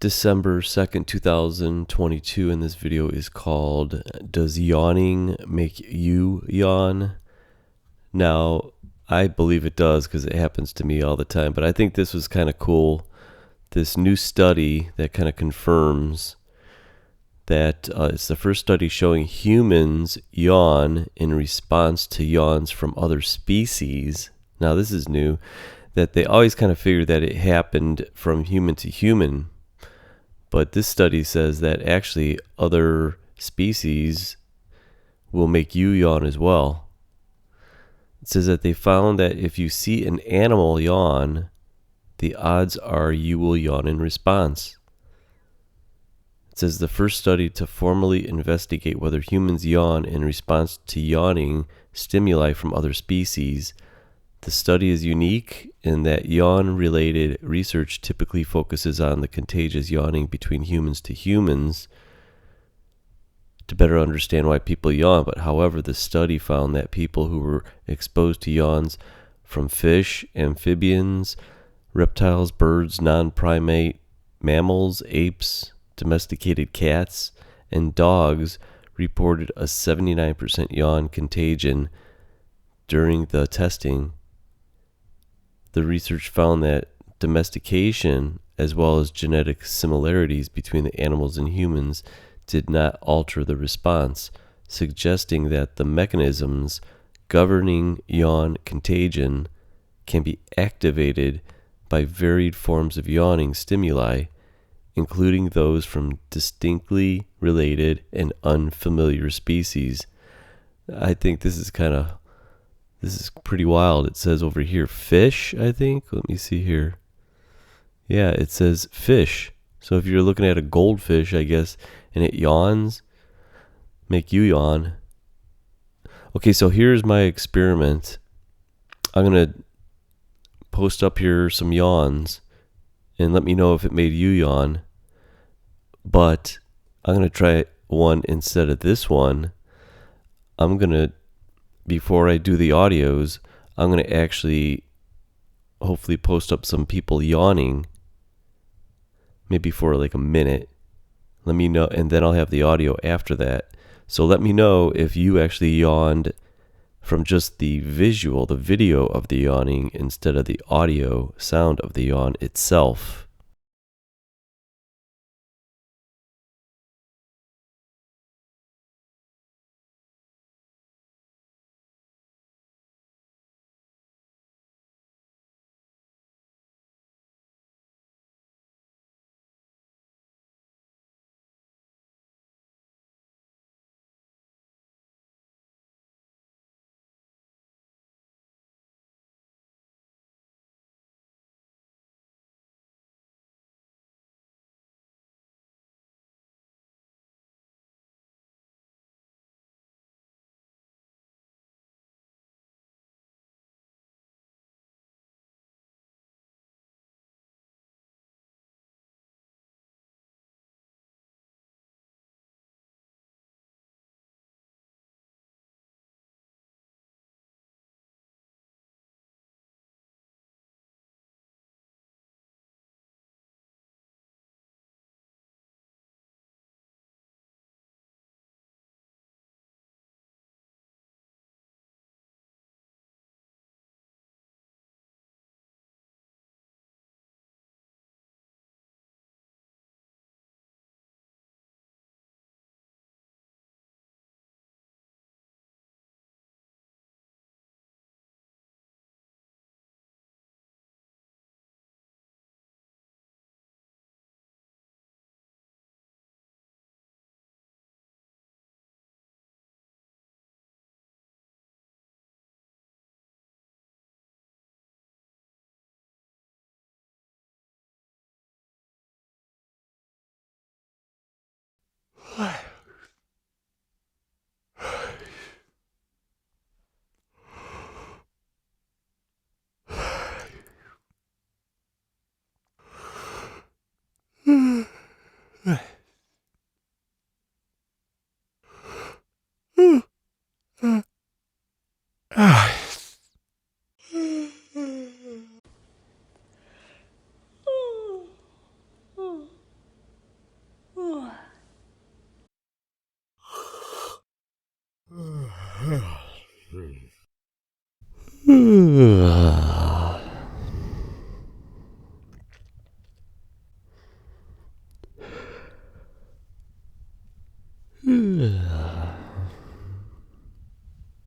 December 2nd, 2022, and this video is called Does Yawning Make You Yawn? Now, I believe it does because it happens to me all the time, but I think this was kind of cool. This new study that kind of confirms that it's the first study showing humans yawn in response to yawns from other species. Now, this is new, that they always kind of figured that it happened from human to human. But this study says that actually other species will make you yawn as well. It says that they found that if you see an animal yawn, the odds are you will yawn in response. It says the first study to formally investigate whether humans yawn in response to yawning stimuli from other species. The study is unique in that yawn-related research typically focuses on the contagious yawning between humans to humans to better understand why people yawn. But however, the study found that people who were exposed to yawns from fish, amphibians, reptiles, birds, non-primate mammals, apes, domesticated cats, and dogs reported a 79% yawn contagion during the testing. The research found that domestication, as well as genetic similarities between the animals and humans, did not alter the response, suggesting that the mechanisms governing yawn contagion can be activated by varied forms of yawning stimuli, including those from distinctly related and unfamiliar species. I think this is pretty wild. It says over here, fish, I think. Let me see here. Yeah, it says fish. So if you're looking at a goldfish, I guess, and it yawns, make you yawn. Okay, so here's my experiment. I'm going to post up here some yawns and let me know if it made you yawn. But I'm going to try one instead of this one. Before I do the audios, I'm going to actually hopefully post up some people yawning, maybe for like a minute. Let me know, and then I'll have the audio after that. So let me know if you actually yawned from just the video of the yawning instead of the audio sound of the yawn itself.